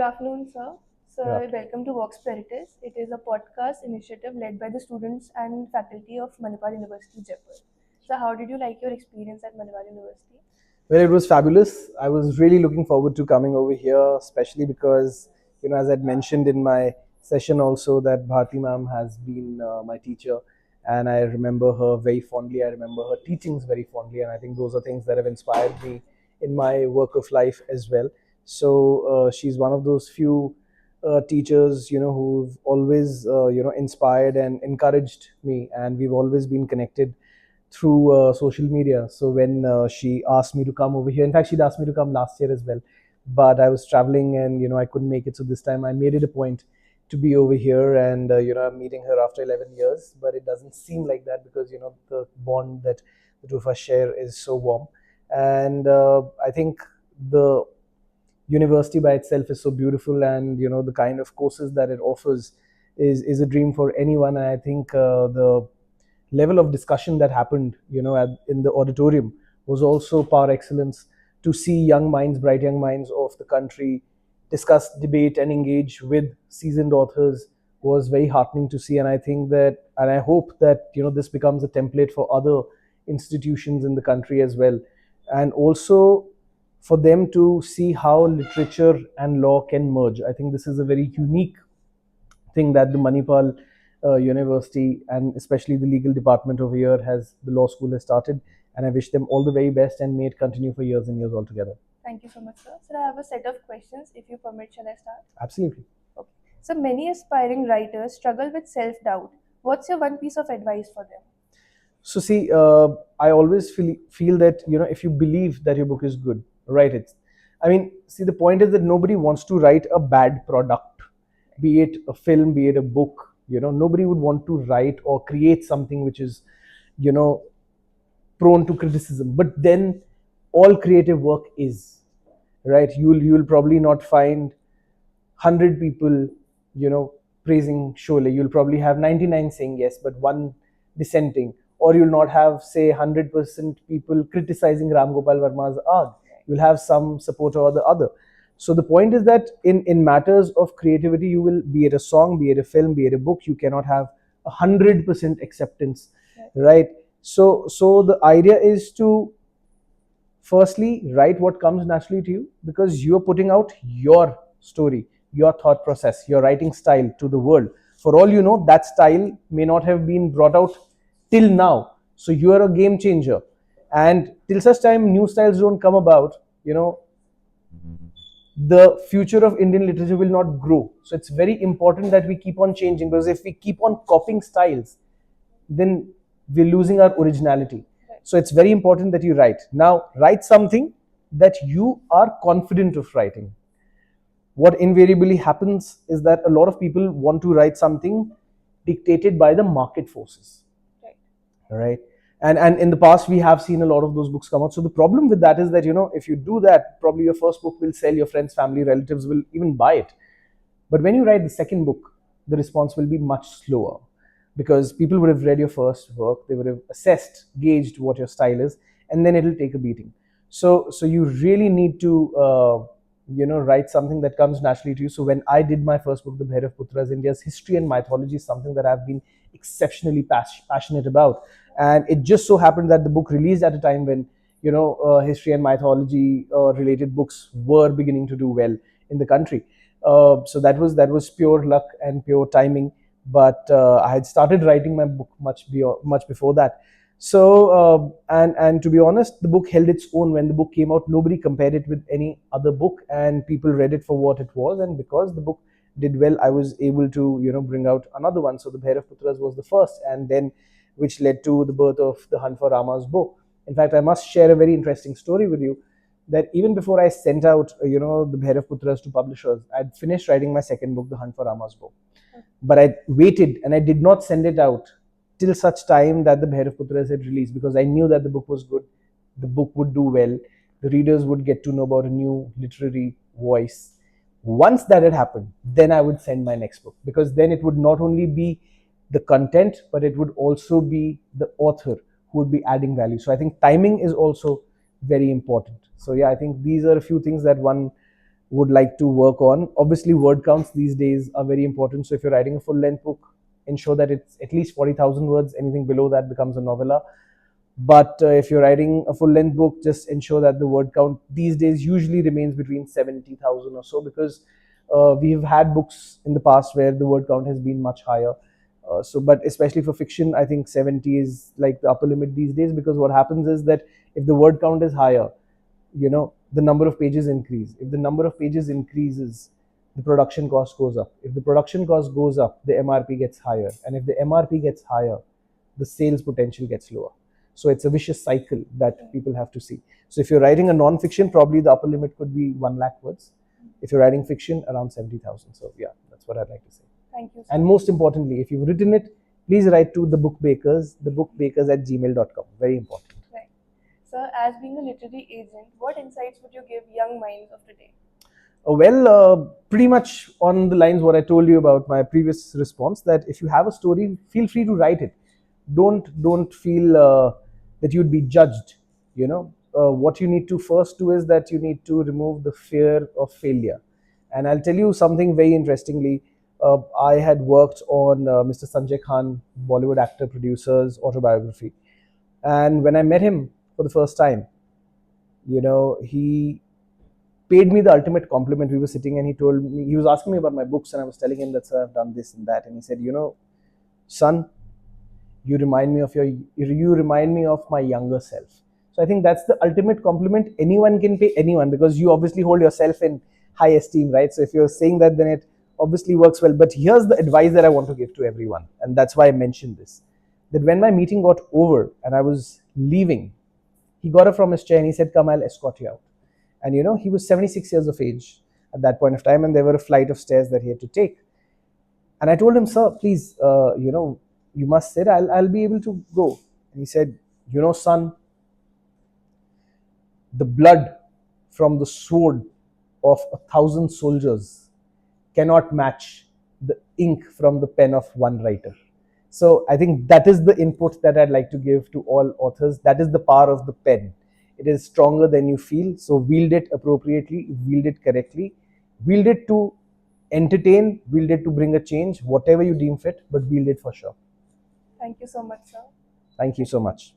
afternoon, sir. Yeah. Sir, welcome to VOX PERITUS. It is a podcast initiative led by the students and faculty of Manipal University, Jaipur. So, how did you like your experience at Manipal University? Well, it was fabulous. I was really looking forward to coming over here, especially because, as I'd mentioned in my session also, that Bharti ma'am has been my teacher, and I remember her very fondly. I remember her teachings very fondly, and I think those are things that have inspired me in my work of life as well. So she's one of those few teachers, who've always, inspired and encouraged me, and we've always been connected through social media. So when she asked me to come over here, in fact, she'd asked me to come last year as well, but I was traveling and I couldn't make it. So this time I made it a point to be over here, and I'm meeting her after 11 years. But it doesn't seem like that because the bond that the two of us share is so warm, and I think the university by itself is so beautiful, and the kind of courses that it offers is a dream for anyone. And I think the level of discussion that happened, in the auditorium was also par excellence. To see young minds, bright young minds of the country discuss, debate, and engage with seasoned authors was very heartening to see. And I think that, and I hope that, this becomes a template for other institutions in the country as well. And also for them to see how literature and law can merge. I think this is a very unique thing that the Manipal University and especially the legal department over here the law school has started. And I wish them all the very best, and may it continue for years and years altogether. Thank you so much, sir. Sir, I have a set of questions. If you permit, shall I start? Absolutely. Okay. So, many aspiring writers struggle with self doubt. What's your one piece of advice for them? So see, I always feel that if you believe that your book is good, write it. I mean, see, the point is that nobody wants to write a bad product, be it a film, be it a book. Nobody would want to write or create something which is, you know, prone to criticism. But then, all creative work is right. You'll probably not find 100 people, praising Sholay. You'll probably have 99 saying yes, but one dissenting. Or you'll not have, say, 100% people criticizing Ram Gopal Verma's art. You'll have some supporter or the other. So the point is that in matters of creativity, you will, be it a song, be it a film, be it a book, you cannot have 100% acceptance, right? So the idea is to firstly write what comes naturally to you, because you're putting out your story, your thought process, your writing style to the world. For all you know, that style may not have been brought out till now, so you are a game changer. And till such time new styles don't come about, the future of Indian literature will not grow. So it's very important that we keep on changing, because if we keep on copying styles, then we're losing our originality. So it's very important that you write. Now, write something that you are confident of writing. What invariably happens is that a lot of people want to write something dictated by the market forces. Right? And in the past, we have seen a lot of those books come out. So the problem with that is that, if you do that, probably your first book will sell, your friends, family, relatives will even buy it. But when you write the second book, the response will be much slower, because people would have read your first work, they would have assessed, gauged what your style is, and then it'll take a beating. So you really need to write something that comes naturally to you. So when I did my first book, The Bhairav Putras, India's history and mythology, is something that I've been exceptionally passionate about. And it just so happened that the book released at a time when history and mythology related books were beginning to do well in the country. So that was pure luck and pure timing. But I had started writing my book much before that. So and to be honest, the book held its own. When the book came out, nobody compared it with any other book, and people read it for what it was. And because the book did well, I was able to bring out another one. So the Bhairav Putras was the first, and then which led to the birth of the Hunt for Rama's Bow. In fact, I must share a very interesting story with you, that even before I sent out the Bhairav Putras to publishers, I'd finished writing my second book, The Hunt for Rama's Bow. But I waited and I did not send it out till such time that the Bhairav Putras had released, because I knew that the book was good, the book would do well, the readers would get to know about a new literary voice. Once that had happened, then I would send my next book, because then it would not only be the content, but it would also be the author who would be adding value. So I think timing is also very important. So yeah, I think these are a few things that one would like to work on. Obviously, word counts these days are very important. So if you're writing a full length book, ensure that it's at least 40,000 words. Anything below that becomes a novella. But if you're writing a full length book, just ensure that the word count these days usually remains between 70,000 or so, because we've had books in the past where the word count has been much higher. But especially for fiction, I think 70 is like the upper limit these days, because what happens is that if the word count is higher, the number of pages increase. If the number of pages increases, the production cost goes up. If the production cost goes up, the MRP gets higher. And if the MRP gets higher, the sales potential gets lower. So it's a vicious cycle that people have to see. So if you're writing a non-fiction, probably the upper limit could be 1 lakh words. If you're writing fiction, around 70,000. So yeah, that's what I'd like to say. Thank you. And most importantly, if you've written it, please write to thebookbakers@gmail.com. Very important. Right. Sir, as being a literary agent, what insights would you give young minds of today? Pretty much on the lines what I told you about my previous response, that if you have a story, feel free to write it. Don't feel that you'd be judged. What you need to first do is that you need to remove the fear of failure. And I'll tell you something very interestingly. I had worked on Mr. Sanjay Khan, Bollywood actor producer's autobiography, and when I met him for the first time, he paid me the ultimate compliment. We were sitting and he was asking me about my books, and I was telling him that, sir, I've done this and that. And he said, son, you remind me of my younger self. So I think that's the ultimate compliment anyone can pay anyone, because you obviously hold yourself in high esteem, right? So if you're saying that, then it obviously works well. But here's the advice that I want to give to everyone, and that's why I mentioned this, that when my meeting got over and I was leaving, he got up from his chair and he said, come, I'll escort you out. And he was 76 years of age at that point of time, and there were a flight of stairs that he had to take. And I told him, sir, please, you must sit, I'll be able to go. And he said, son, the blood from the sword of 1,000 soldiers cannot match the ink from the pen of one writer. So I think that is the input that I'd like to give to all authors. That is the power of the pen. It is stronger than you feel. So wield it appropriately, wield it correctly, wield it to entertain, wield it to bring a change, whatever you deem fit, but wield it for sure. Thank you so much, sir. Thank you so much.